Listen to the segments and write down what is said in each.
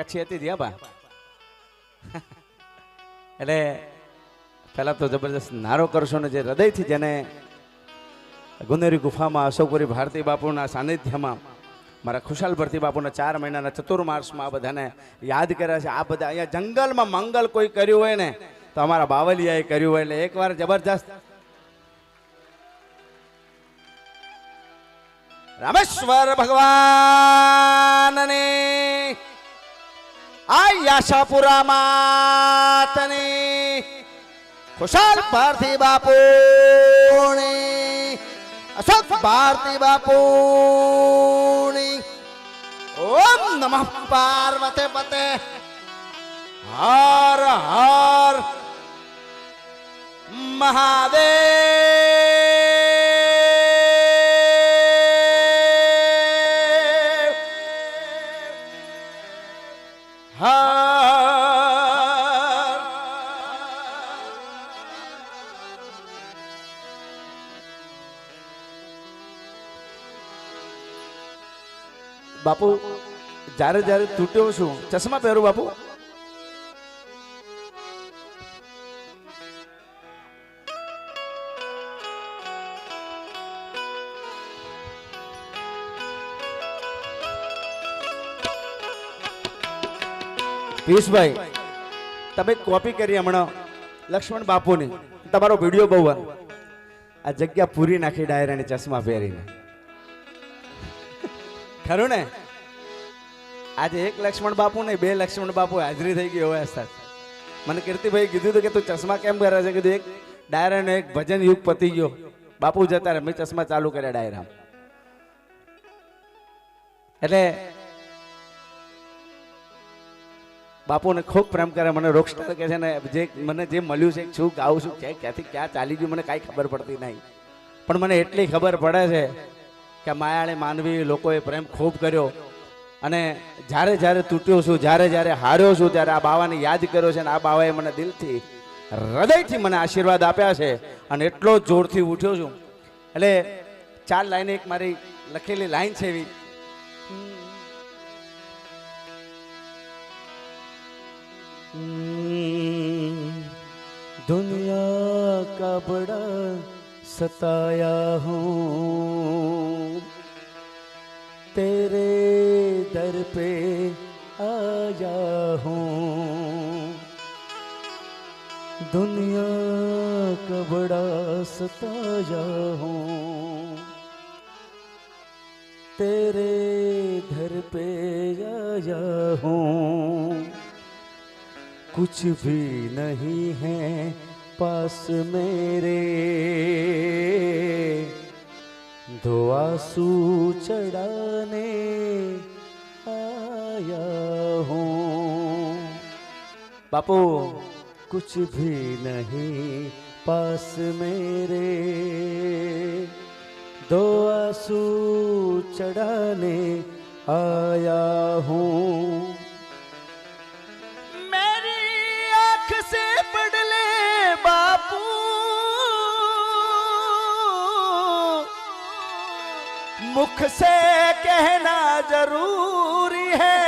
કચ્છી હતી જ્યાં બા એટલે પહેલા તો જબરદસ્ત નારો કરશો ને જે હૃદયથી જેને ગુનેરી ગુફામાં અશોકપુરી ભારતી બાપુના સાનિધ્યમાં મારા ખુશાલ ભરતી બાપુના 4 મહિનાના ચતુર્માસમાં આ બધાને યાદ કર્યા છે. આ બધા અહીંયા જંગલમાં મંગલ કોઈ કર્યું હોય ને તો અમારા બાવલિયાએ કર્યું હોય. એટલે એકવાર જબરજસ્ત રામેશ્વર ભગવાનની આશાપુરા માતની ખુશાલ ભારતી બાપુની અશોક ભારતી બાપુની ઓમ નમઃ પાર્વતે પતે હર હર મહાદેવ બાપુ જ્યારે જ્યારે તૂટ્યો છું ચશ્મા પહેરું બાપુ. પિયુષભાઈ તમે કોપી કરી હમણાં લક્ષ્મણ બાપુની તમારો વિડીયો બહુ આ જગ્યા પૂરી નાખી ડાયરાની ચશ્મા પહેરીને ખરું ને. આજે એક લક્ષ્મણ બાપુ ને 2 લક્ષ્મણ બાપુ હાજરી થઈ ગઈ હોય સાથ. મને કીર્તિભાઈ કીધું હતું કે તું ચશ્મા કેમ પહેરે છે. કીધું એક ડાયરાનો એક ભજન યુગ પતી ગયો, બાપુ જતા રહે, મેં ચશ્મા ચાલુ કર્યા ડાયરા. એટલે બાપુને ખૂબ પ્રેમ કરે. મને રોકસ્ટાર કહે છે ને જે મને જે મળ્યું છે શું ગાઉં છું ક્યાંથી ક્યાં ચાલી ગયું મને કાંઈ ખબર પડતી નહીં, પણ મને એટલી ખબર પડે છે કે માયાળી માનવી લોકોએ પ્રેમ ખૂબ કર્યો. અને જ્યારે જ્યારે તૂટ્યો છું, જ્યારે જ્યારે હાર્યો છું, ત્યારે આ બાવાને યાદ કર્યો છે. અને આ બાવાએ મને દિલથી હૃદયથી મને આશીર્વાદ આપ્યા છે અને એટલો જોરથી ઉઠ્યો છું. એટલે 4 લાઈન એક મારી લખેલી લાઈન છે એવી. दुनिया का बड़ा सताया हूँ, तेरे दर पे आया हूँ. दुनिया का बड़ा सताया हूँ, तेरे दर पे आया हूँ. कुछ भी नहीं है पास मेरे, दो आंसू चढ़ाने आया हूँ. बापू कुछ भी नहीं पास मेरे, दो आंसू चढ़ाने आया हूँ. से पढ़ ले बापू मुख से कहना जरूरी है,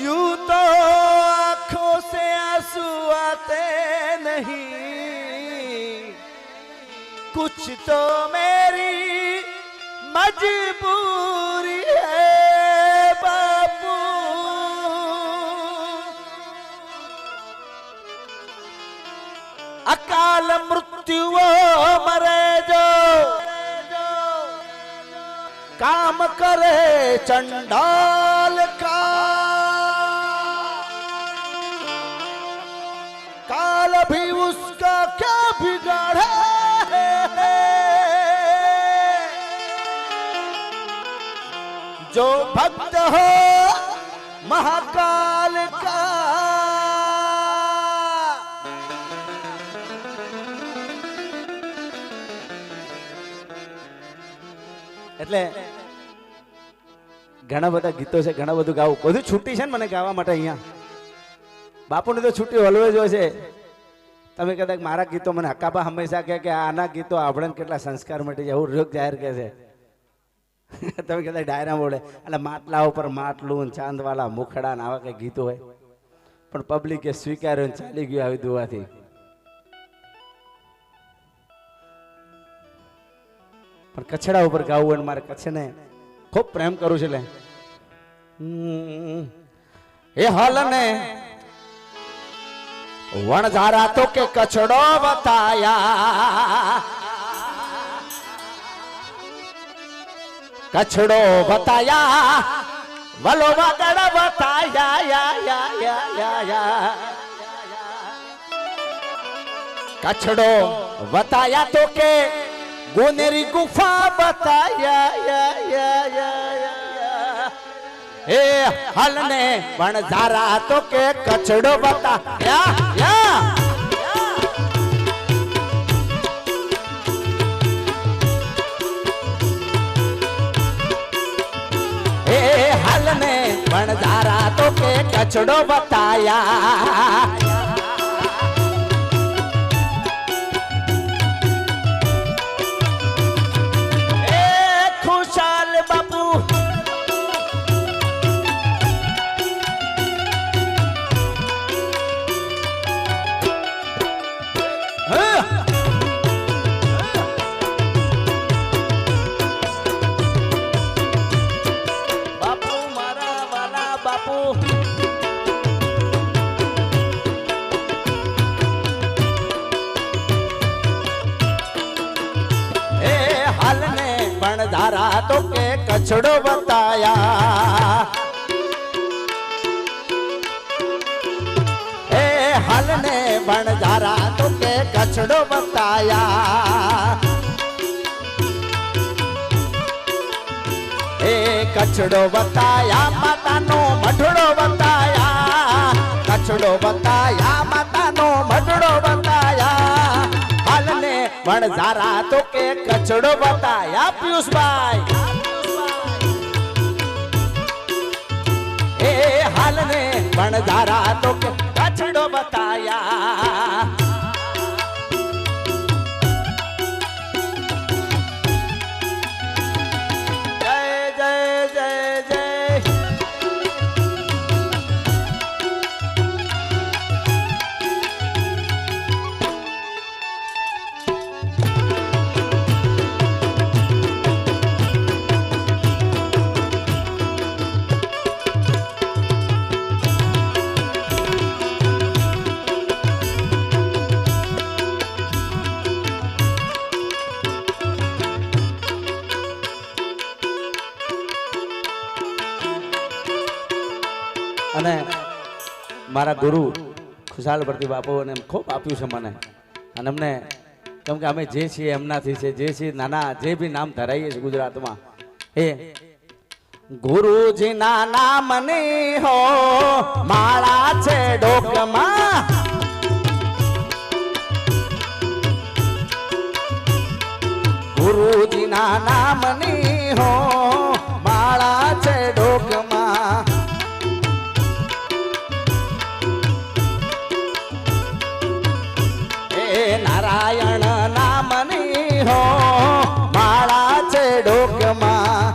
यूं तो आंखों से आंसू आते नहीं, कुछ तो मेरी मजबूरी है बापू. अकाल मृत्यु मरे जो काम करे चंडाल का, काल भी उसका क्या बिगाड़े, जो भक्त हो महाकाल का. એટલે ઘણા બધા ગીતો છે, ઘણા બધું ગાવું, બધું છૂટી છે ને મને ગાવા માટે. અહીંયા બાપુની તો છૂટી ઓલવેજ હોય છે. તમે કદાચ મારા ગીતો મને હકાબા હંમેશા કહે કે આના ગીતો આપણે કેટલા સંસ્કાર મટી જાય, એવું રોગ જાહેર કહે છે. તમે કહેતા ડાયરા બોલે એટલે માટલા ઉપર માટલું ચાંદવાલા મુખડા આવા કઈ ગીતો હોય, પણ પબ્લિકે સ્વીકાર્યું ને ચાલી ગયું આવી દુવાથી. પણ કચ્છડા ઉપર ગાવું હોય, મારે કચ્છને ખૂબ પ્રેમ કરું છે. એટલે એ હાલ ને વણઝારા તો કે કચ્છડો બતાયા, કચ્છડો બતાયા, વલો વગડ બતાયા, યા યા યા યા, કચ્છડો બતાયા તો કે ગુનેરી ગુફા બતાયા, યા યા યા યા, એ હાલ ને વણઝારા તો કે કચ્છડો બતાયા, યા वणझारा तो के कचड़ो बताया, ए खुशाल बापू वणझारा तो के कचड़ो बताया, ए हल ने वणझारा तो के कचड़ो बताया, ए कचड़ो बताया माता नो मढड़ो बताया, कचड़ो बताया माता नो मढड़ो बताया, हाल ने वणझारा तो के कचड़ो बताया. पीयूष भाई ए हाल ने वणझारा तो के कचड़ो बताया, जय जय जय जय. અને મારા ગુરુ ખુશાલ ભરતી બાપુને ખૂબ આપ્યું છે મને, અને અમને કેમ કે અમે જે છીએ એમનાથી છે, જે છીએ નાના જે બી નામ ધરાઈએ છીએ ગુજરાતમાં, એ ગુરુજીના નામની હો માળા છે ડોકમાં, ગુરુજીના નામની હો માળા છે ડોકમાં, નારાયણ નામની હો માળા છે ડોકમાં,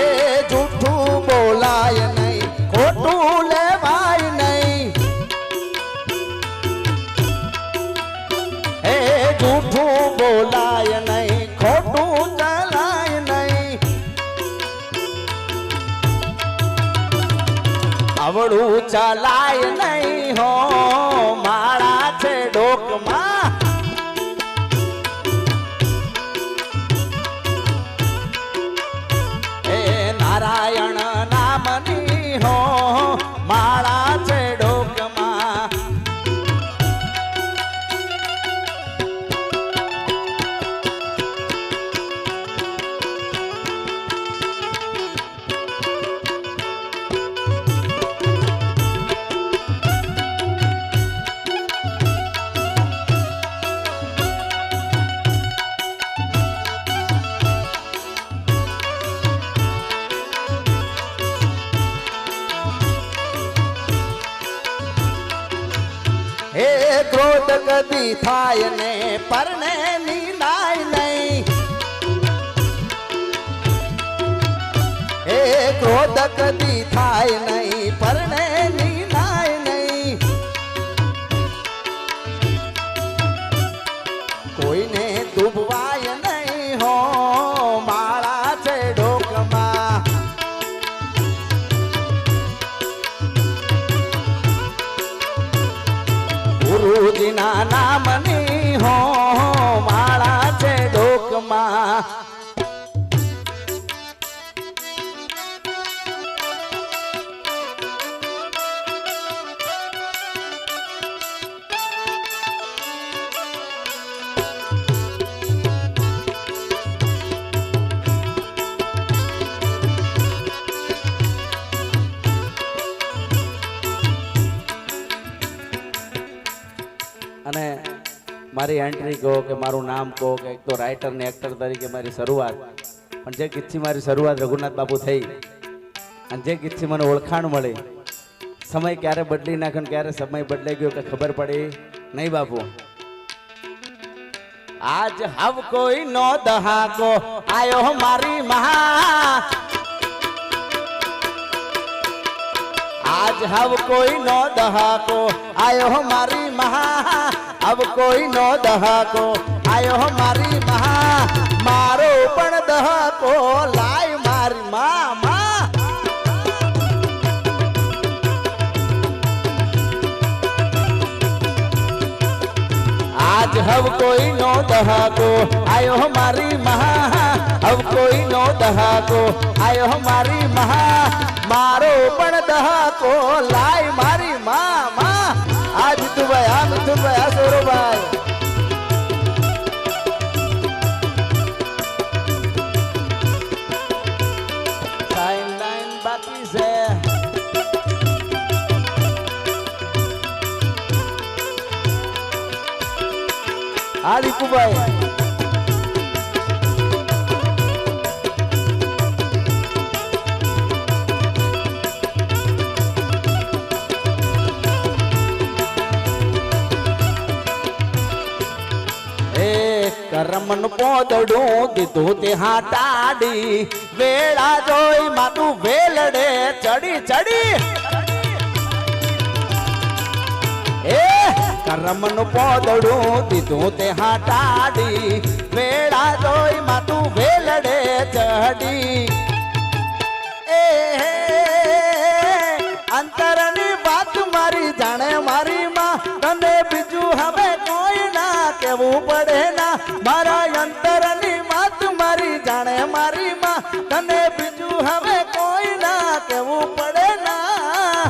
એ જૂઠું બોલાય નહીં, ખોટું લેવાય નહીં, એ જૂઠું બોલાય નહીં, ખોટું ચલાય નહીં, આવડું ચલાય નહીં હો માળા છે ડોકમાં, એ નારાયણ નામની હો માળા છે ડોકમાં, ક્રોધ કદી થાય ને પરને ક્રોધ કદી થાય નહીં, પરણે નિનાય નહીં. કોઈને ડૂબવાય નહીં હો, માળા છે ડોકમાં. ગુરુજીના નામની હો, માળા છે ડોકમાં. અને મારી એન્ટ્રી કહો કે મારું નામ કહો કે એક તો રાઇટર ને એક્ટર તરીકે મારી શરૂઆત, પણ જે ગીતથી મારી શરૂઆત રઘુનાથ બાપુ થઈ અને જે ગીતથી મને ઓળખાણ મળી, સમય ક્યારે બદલી નાખ્યો ક્યારે સમય બદલાઈ ગયો કે ખબર પડી નહીં બાપુ. આજ હવ કોઈ નો દહાકો આયો મારી મહા, આજ હવ કોઈ નો દહાકો આયો મારી મહા, अब कोई नो दहाको आयो मारी महा, मारो पण दहाको लाय मारी मामा. आज हव कोई नो दहाको आयो मारी महा, अब कोई नो दहाको आयो मारी महा, मारो पण दहाको लाय मारी मामा. आज तू भया मिथुन भया सौरभाई टाइम लाइन बाकी से आलिकू भाई કરમન પોદડું દીધું તે હાટાડી, વેળા જોઈ માતું વેલડે ચડી ચડી. એ કરમન પોદડું દીધું તે હાટાડી, વેળા જોઈ માતું વેલડે ચડી. એ અંતરની વાત મારી જાણે મારી માં, તને બીજું હવે કોઈ ના કેવું પડે ના. મારા અંતરની વાત મારી જાણે મારી માં, તને બીજું હવે કોઈ ના કેવું પડે ના.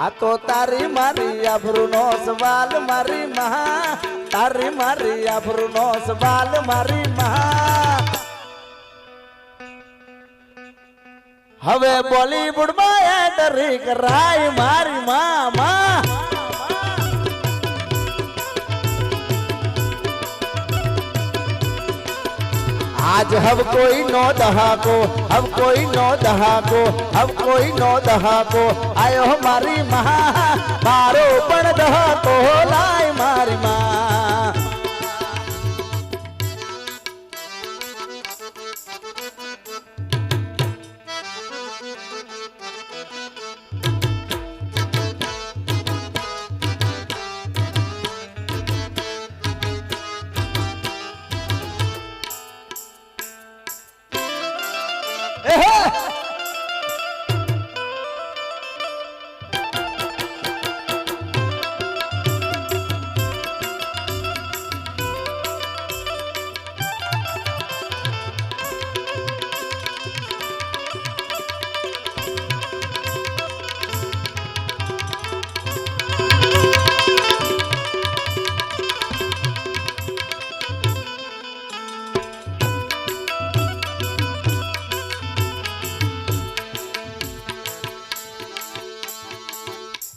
આ તો તારી મારી આભરૂનો સવાલ મારી મહા, તારી મારી આભરૂનો સવાલ મારી મહા. હવે બોલીવુડમાં એન્ટ્રી કરાય મારી મામા. आज हव कोई नो दहाको, हव कोई नो दहाको, हव कोई नो दहाको आयो मारी महा, मारो पण दहाको लाय मारी मां.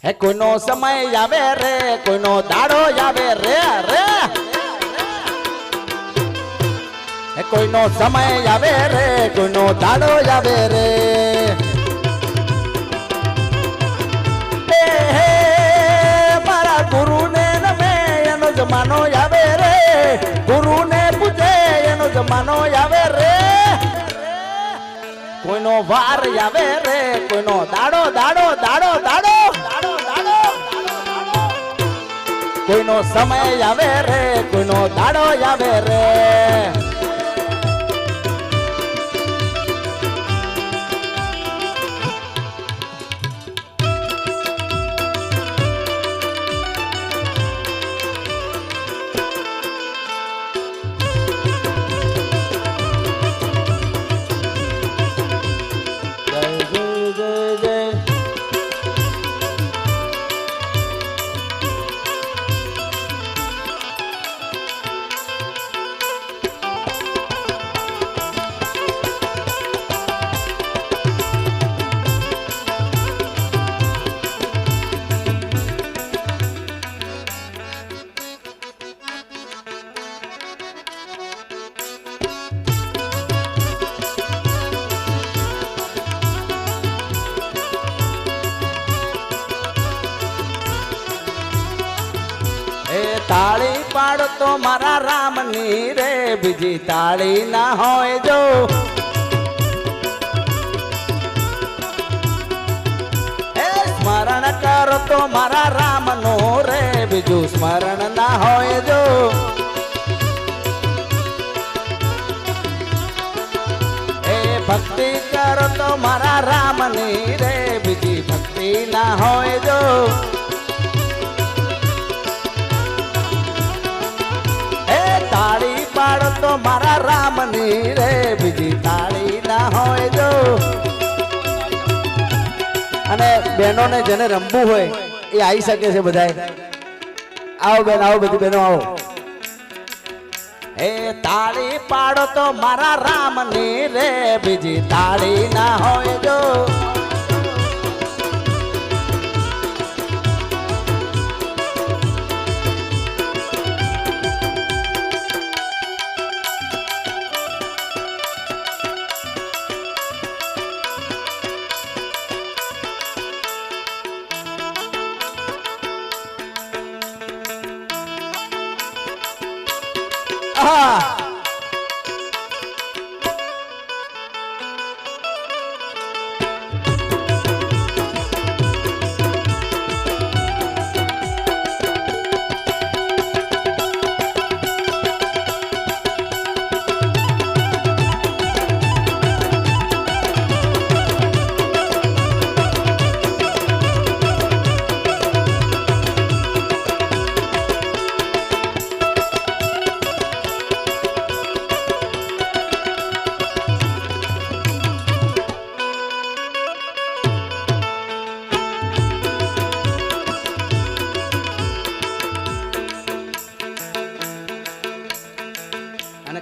હે કોઈનો સમય આવે રે, કોઈનો દાડો આવે રે રે. હે કોઈનો સમય આવે રે, કોઈનો દાડો આવે રે. હે મારા ગુરુને નમે એનો જમાનો આવે રે, ગુરુને પૂજે એનો જમાનો આવે રે. કોઈનો વાર આવે રે કોઈનો દાડો દાડો દાડો દાડો દાડો દાડો કોઈનો સમય આવે રે કોઈનો દાડો આવે રે તાળી પાડતો મારા રામની રે બીજી તાળી ના હોય જો એ સ્મરણ કરતો મારા રામનો રે બીજું સ્મરણ ના હોય જો એ ભક્તિ કરતો મારા રામની રે બીજી ભક્તિ ના હોય જો તાળી પાડતો મારા રામની રે બીજી તાળી ના હોય જો અને બહેનોને જેને રમવું હોય એ આવી શકે છે બધાય આવો બેન આવો બધી બહેનો આવો એ તાળી પાડતો મારા રામની રે બીજી તાળી ના હોય જો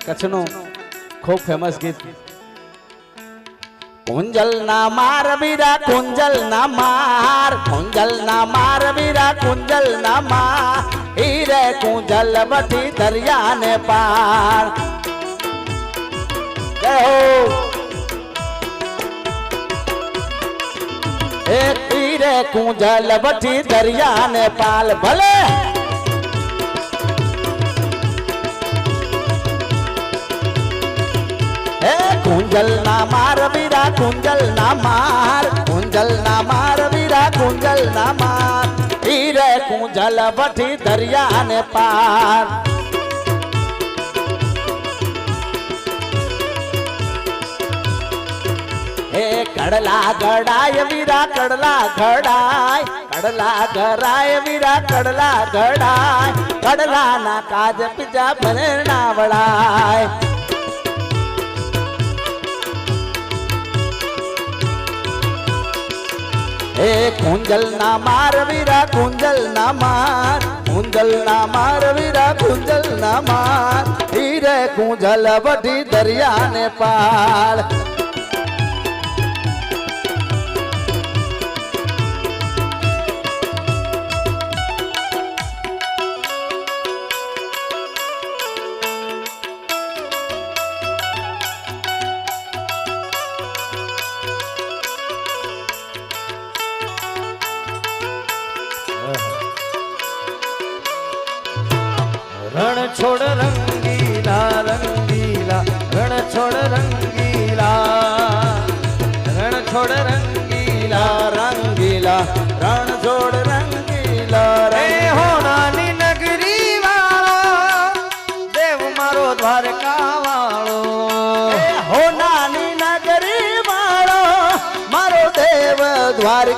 કચ્છનું ખૂબ ફેમસ ગીત કુંજલ ના માર વીરા કુંજલ ના માર કુંજલ ના માર વીરા કુંજલ ના માર હીરે કુંજલ બટી દરિયા ને પાર જય હો એક હીરે કુંજલ બટી દરિયા ને પાલ ભલે कुंजल ना मार वीरा कुंजल ना मार कुंजल ना मार वीरा कुंजल ना मार हीरे कुंजल बठी दरिया ने पार हे कड़ला गड़ाय वीरा कड़ला गड़ाय कड़ला गड़ाय वीरा कड़ला गड़ाय कड़ला ना काज पिजा बने ना वड़ाय ए कुंजल ना मार वीरा कुंजल ना मार कुंजल ना मार वीरा कुंजल ना मार हीरे कुंजल बटी दरिया ने पार रण छोड़ रंगीला रंगीला रण छोड़ रंगीला રંગીલા રંગીલા રણ છોડ રંગીલા એ હોનાની નગરી વાળો દેવ મારો દ્વારકા વાળો હોનાની નગરી વાળો મારો દેવ દ્વારકા